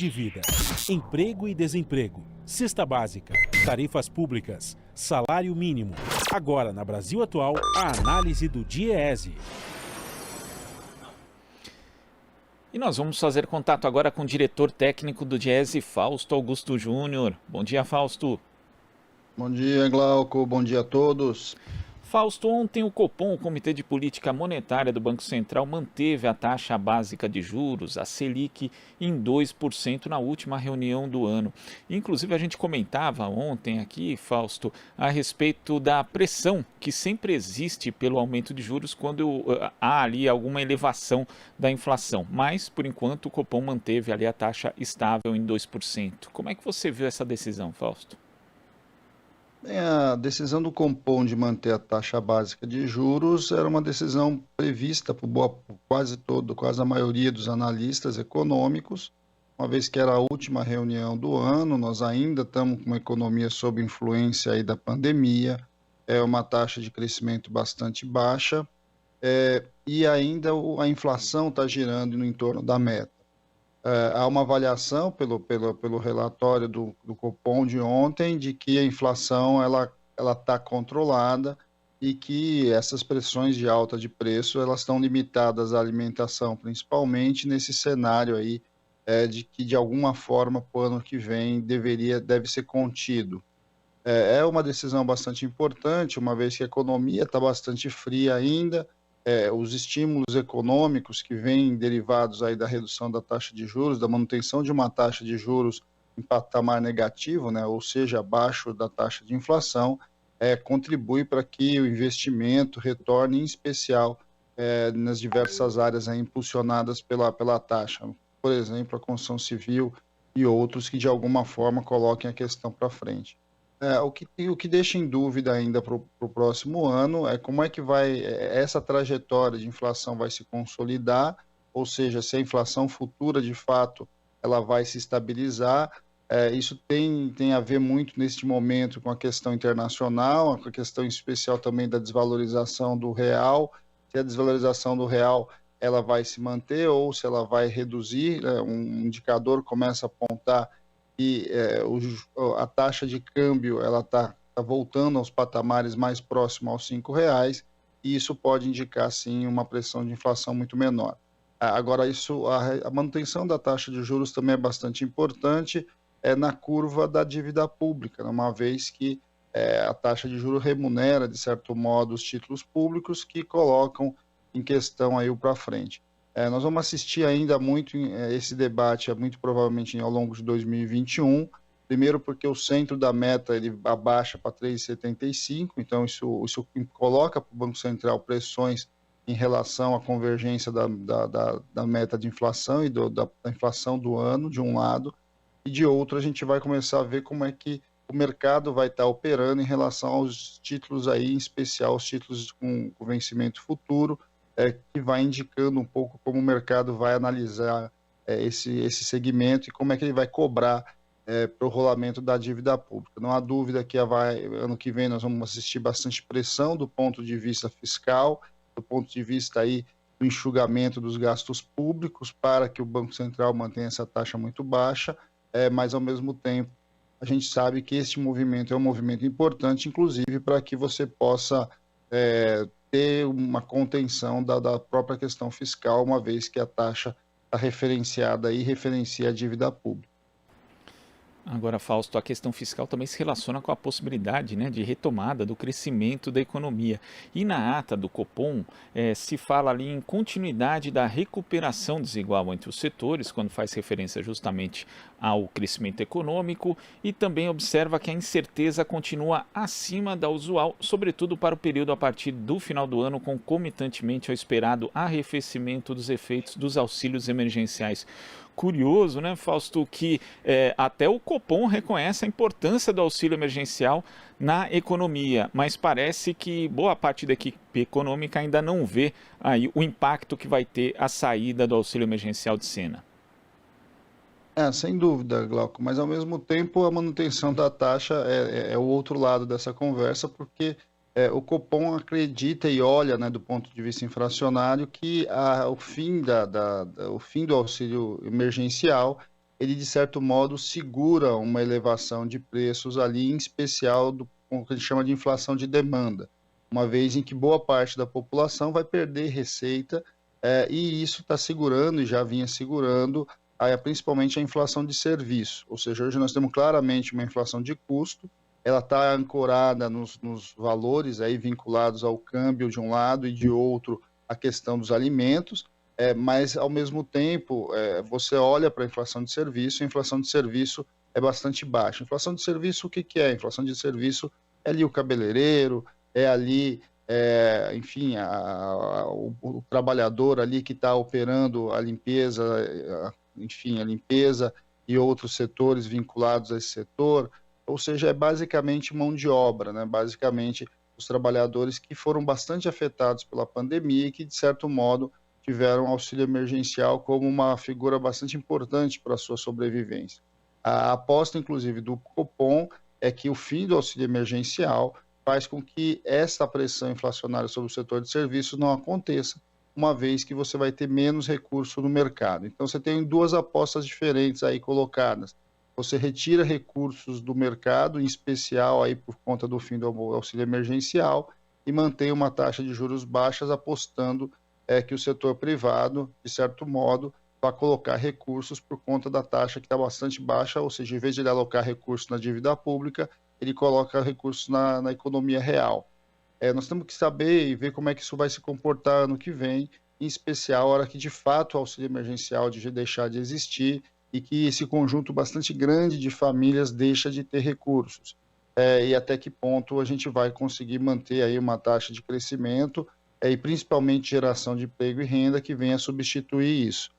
de vida, emprego e desemprego, cesta básica, tarifas públicas, salário mínimo. Agora, na Brasil Atual, a análise do DIEESE. E nós vamos fazer contato agora com o diretor técnico do DIEESE, Fausto Augusto Júnior. Bom dia, Fausto. Bom dia, Glauco. Bom dia a todos. Fausto, ontem o Copom, o Comitê de Política Monetária do Banco Central, manteve a taxa básica de juros, a Selic, em 2% na última reunião do ano. Inclusive, a gente comentava ontem aqui, Fausto, a respeito da pressão que sempre existe pelo aumento de juros quando há ali alguma elevação da inflação. Mas, por enquanto, o Copom manteve ali a taxa estável em 2%. Como é que você viu essa decisão, Fausto? A decisão do Copom de manter a taxa básica de juros era uma decisão prevista por quase a maioria dos analistas econômicos, uma vez que era a última reunião do ano, nós ainda estamos com uma economia sob influência aí da pandemia, é uma taxa de crescimento bastante baixa, e ainda a inflação está girando no entorno da meta. Há uma avaliação pelo relatório do Copom de ontem de que a inflação ela está controlada e que essas pressões de alta de preço elas estão limitadas à alimentação, principalmente nesse cenário aí de que de alguma forma para o ano que vem deve ser contido. É uma decisão bastante importante, uma vez que a economia está bastante fria ainda. Os estímulos econômicos que vêm derivados aí da redução da taxa de juros, da manutenção de uma taxa de juros em patamar negativo, né, ou seja, abaixo da taxa de inflação, contribui para que o investimento retorne, em especial nas diversas áreas aí impulsionadas pela taxa, por exemplo, a construção civil e outros que de alguma forma coloquem a questão para frente. O que deixa em dúvida ainda para o próximo ano é como é que essa trajetória de inflação vai se consolidar, ou seja, se a inflação futura, de fato, ela vai se estabilizar. Isso tem a ver muito, neste momento, com a questão internacional, com a questão em especial também da desvalorização do real. Se a desvalorização do real ela vai se manter ou se ela vai reduzir, um indicador começa a apontar que a taxa de câmbio ela está voltando aos patamares mais próximos aos R$ 5, e isso pode indicar, sim, uma pressão de inflação muito menor. Agora, a manutenção da taxa de juros também é bastante importante na curva da dívida pública, uma vez que a taxa de juros remunera, de certo modo, os títulos públicos que colocam em questão aí o para frente. Nós vamos assistir ainda muito esse debate, muito provavelmente ao longo de 2021, primeiro porque o centro da meta ele abaixa para 3,75, então isso coloca para o Banco Central pressões em relação à convergência da meta de inflação e da inflação do ano, de um lado, e de outro a gente vai começar a ver como é que o mercado vai estar operando em relação aos títulos aí, em especial os títulos com vencimento futuro, que vai indicando um pouco como o mercado vai analisar esse segmento e como é que ele vai cobrar para o rolamento da dívida pública. Não há dúvida que ano que vem nós vamos assistir bastante pressão do ponto de vista fiscal, do ponto de vista aí do enxugamento dos gastos públicos para que o Banco Central mantenha essa taxa muito baixa, mas ao mesmo tempo a gente sabe que este movimento é um movimento importante, inclusive para que você possa ter uma contenção da própria questão fiscal, uma vez que a taxa está referenciada e referencia a dívida pública. Agora, Fausto, a questão fiscal também se relaciona com a possibilidade, né, de retomada do crescimento da economia. E na ata do Copom se fala ali em continuidade da recuperação desigual entre os setores, quando faz referência justamente ao crescimento econômico, e também observa que a incerteza continua acima da usual, sobretudo para o período a partir do final do ano, concomitantemente ao esperado arrefecimento dos efeitos dos auxílios emergenciais. Curioso, né, Fausto, que até o Copom reconhece a importância do auxílio emergencial na economia, mas parece que boa parte da equipe econômica ainda não vê aí o impacto que vai ter a saída do auxílio emergencial de cena. Sem dúvida, Glauco, mas ao mesmo tempo a manutenção da taxa é o outro lado dessa conversa, porque o Copom acredita e olha, né, do ponto de vista inflacionário, que o fim do auxílio emergencial ele de certo modo segura uma elevação de preços ali, em especial o que a gente chama de inflação de demanda, uma vez em que boa parte da população vai perder receita, e isso está segurando e já vinha segurando principalmente a inflação de serviço, ou seja, hoje nós temos claramente uma inflação de custo, ela está ancorada nos valores aí vinculados ao câmbio de um lado e de outro a questão dos alimentos, mas ao mesmo tempo você olha para a inflação de serviço, a inflação de serviço é bastante baixa. Inflação de serviço, o que é? A inflação de serviço é ali o cabeleireiro, é ali, enfim, o trabalhador ali que está operando a limpeza, enfim, a limpeza e outros setores vinculados a esse setor, ou seja, é basicamente mão de obra, né? Basicamente os trabalhadores que foram bastante afetados pela pandemia e que, de certo modo, tiveram auxílio emergencial como uma figura bastante importante para a sua sobrevivência. A aposta, inclusive, do Copom é que o fim do auxílio emergencial faz com que essa pressão inflacionária sobre o setor de serviços não aconteça, uma vez que você vai ter menos recurso no mercado. Então, você tem duas apostas diferentes aí colocadas. Você retira recursos do mercado, em especial aí por conta do fim do auxílio emergencial, e mantém uma taxa de juros baixas, apostando que o setor privado, de certo modo, vai colocar recursos por conta da taxa que está bastante baixa, ou seja, em vez de ele alocar recursos na dívida pública, ele coloca recursos na economia real. Nós temos que saber e ver como é que isso vai se comportar ano que vem, em especial a hora que de fato o auxílio emergencial deixar de existir e que esse conjunto bastante grande de famílias deixa de ter recursos. E até que ponto a gente vai conseguir manter aí uma taxa de crescimento e principalmente geração de emprego e renda que venha substituir isso.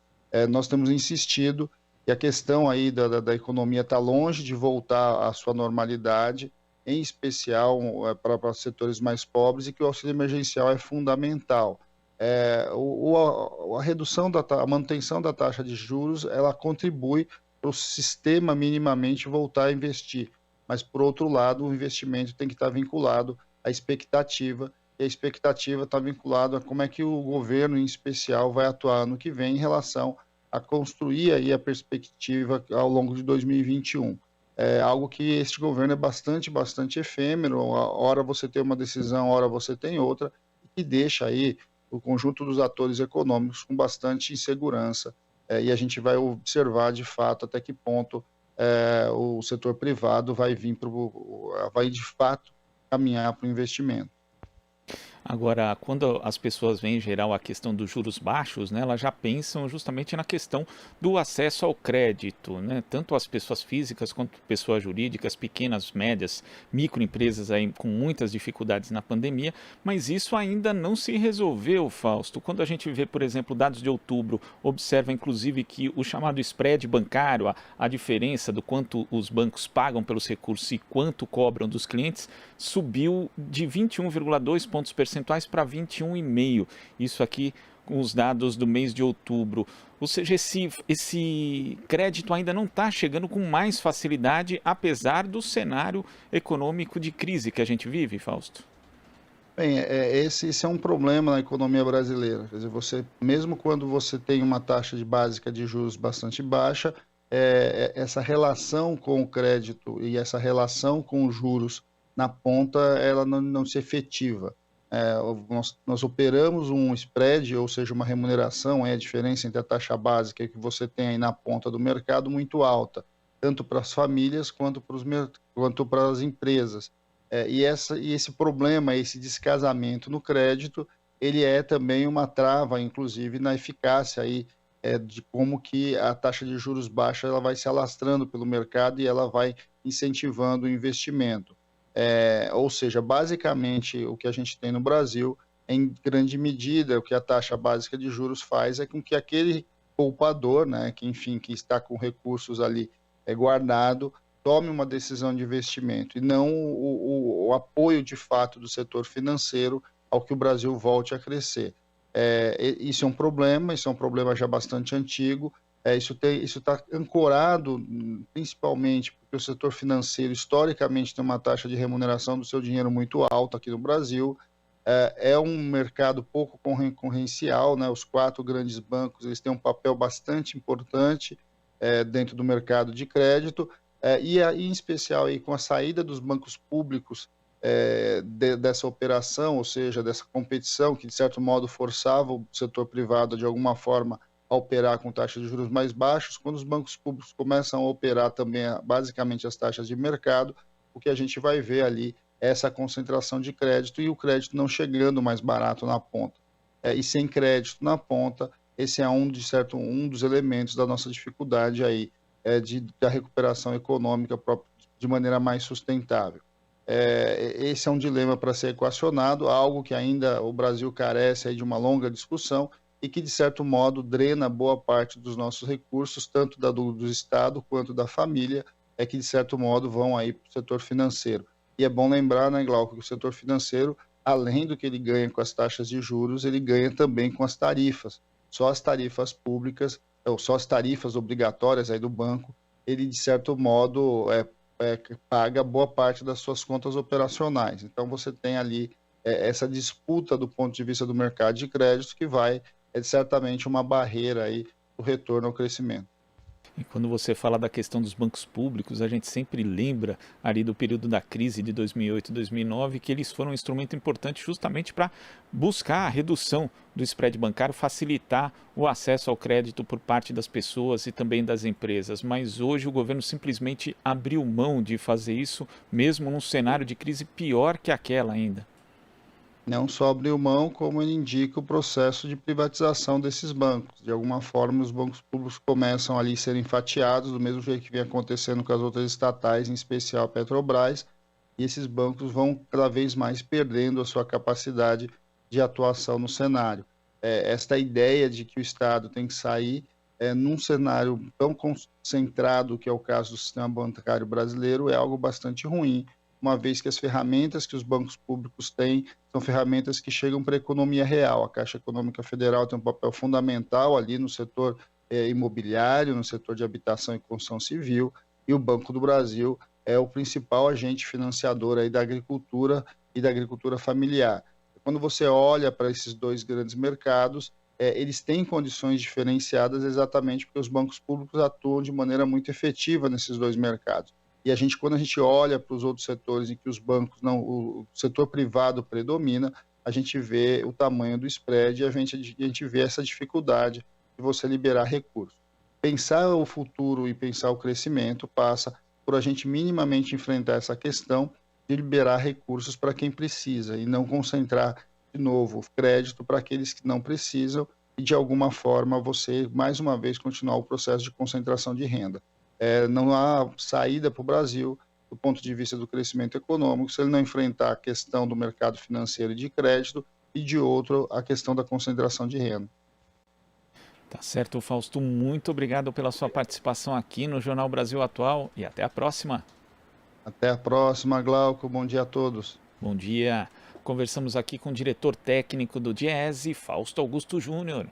Nós temos insistido e a questão aí da economia está longe de voltar à sua normalidade, em especial para setores mais pobres, e que o auxílio emergencial é fundamental. A redução a manutenção da taxa de juros, ela contribui para o sistema minimamente voltar a investir, mas por outro lado o investimento tem que estar vinculado à expectativa, e a expectativa está vinculada a como é que o governo em especial vai atuar no que vem em relação a construir aí a perspectiva ao longo de 2021. Algo que este governo é bastante efêmero, hora você tem uma decisão, hora você tem outra, e deixa aí o conjunto dos atores econômicos com bastante insegurança, e a gente vai observar de fato até que ponto o setor privado vai de fato caminhar para o investimento. Agora, quando as pessoas veem em geral a questão dos juros baixos, né, elas já pensam justamente na questão do acesso ao crédito, né, tanto as pessoas físicas quanto pessoas jurídicas, pequenas, médias, microempresas aí com muitas dificuldades na pandemia, mas isso ainda não se resolveu, Fausto. Quando a gente vê, por exemplo, dados de outubro, observa inclusive que o chamado spread bancário, a diferença do quanto os bancos pagam pelos recursos e quanto cobram dos clientes, subiu de 21,2 pontos percentuais para 21,5. Isso aqui com os dados do mês de outubro. Ou seja, esse crédito ainda não está chegando com mais facilidade, apesar do cenário econômico de crise que a gente vive, Fausto. Bem, esse é um problema na economia brasileira. Quer dizer, mesmo quando você tem uma taxa básica de juros bastante baixa, essa relação com o crédito e essa relação com os juros na ponta, ela não se efetiva. Nós operamos um spread, ou seja, uma remuneração, a diferença entre a taxa básica que você tem aí na ponta do mercado muito alta, tanto para as famílias quanto para as empresas. E esse problema, esse descasamento no crédito, ele é também uma trava, inclusive, na eficácia aí, de como que a taxa de juros baixa ela vai se alastrando pelo mercado e ela vai incentivando o investimento. Ou seja, basicamente o que a gente tem no Brasil, em grande medida, o que a taxa básica de juros faz é com que aquele poupador, né, que está com recursos ali guardado, tome uma decisão de investimento e não o apoio de fato do setor financeiro ao que o Brasil volte a crescer. Isso é um problema já bastante antigo. Isso está ancorado principalmente porque o setor financeiro historicamente tem uma taxa de remuneração do seu dinheiro muito alta aqui no Brasil. É um mercado pouco concorrencial, né? Os 4 grandes bancos eles têm um papel bastante importante dentro do mercado de crédito, e em especial aí com a saída dos bancos públicos dessa operação, ou seja, dessa competição que de certo modo forçava o setor privado de alguma forma a operar com taxas de juros mais baixos. Quando os bancos públicos começam a operar também basicamente as taxas de mercado, o que a gente vai ver ali é essa concentração de crédito e o crédito não chegando mais barato na ponta. E sem crédito na ponta, esse é um dos elementos da nossa dificuldade aí da recuperação econômica de maneira mais sustentável. Esse é um dilema para ser equacionado, algo que ainda o Brasil carece aí de uma longa discussão e que, de certo modo, drena boa parte dos nossos recursos, tanto do Estado quanto da família, que, de certo modo, vão aí para o setor financeiro. E é bom lembrar, né, Glauco, que o setor financeiro, além do que ele ganha com as taxas de juros, ele ganha também com as tarifas. Só as tarifas públicas, ou só as tarifas obrigatórias aí do banco, ele, de certo modo, paga boa parte das suas contas operacionais. Então, você tem ali essa disputa do ponto de vista do mercado de crédito que certamente uma barreira aí do retorno ao crescimento. E quando você fala da questão dos bancos públicos, a gente sempre lembra ali do período da crise de 2008 e 2009, que eles foram um instrumento importante justamente para buscar a redução do spread bancário, facilitar o acesso ao crédito por parte das pessoas e também das empresas. Mas hoje o governo simplesmente abriu mão de fazer isso, mesmo num cenário de crise pior que aquela ainda. Não só abriu mão, como ele indica o processo de privatização desses bancos. De alguma forma, os bancos públicos começam ali a serem fatiados, do mesmo jeito que vem acontecendo com as outras estatais, em especial a Petrobras, e esses bancos vão cada vez mais perdendo a sua capacidade de atuação no cenário. Esta ideia de que o Estado tem que sair num cenário tão concentrado, que é o caso do sistema bancário brasileiro, é algo bastante ruim, uma vez que as ferramentas que os bancos públicos têm são ferramentas que chegam para a economia real. A Caixa Econômica Federal tem um papel fundamental ali no setor imobiliário, no setor de habitação e construção civil, e o Banco do Brasil é o principal agente financiador aí da agricultura e da agricultura familiar. Quando você olha para esses dois grandes mercados, eles têm condições diferenciadas exatamente porque os bancos públicos atuam de maneira muito efetiva nesses dois mercados. E quando a gente olha para os outros setores em que os bancos o setor privado predomina, a gente vê o tamanho do spread e a gente vê essa dificuldade de você liberar recursos. Pensar o futuro e pensar o crescimento passa por a gente minimamente enfrentar essa questão de liberar recursos para quem precisa e não concentrar de novo crédito para aqueles que não precisam e de alguma forma você mais uma vez continuar o processo de concentração de renda. Não há saída para o Brasil do ponto de vista do crescimento econômico se ele não enfrentar a questão do mercado financeiro e de crédito e de outro a questão da concentração de renda. Tá certo, Fausto, muito obrigado pela sua participação aqui no Jornal Brasil Atual e até a próxima. Até a próxima, Glauco. Bom dia a todos. Bom dia. Conversamos aqui com o diretor técnico do Diese, Fausto Augusto Júnior.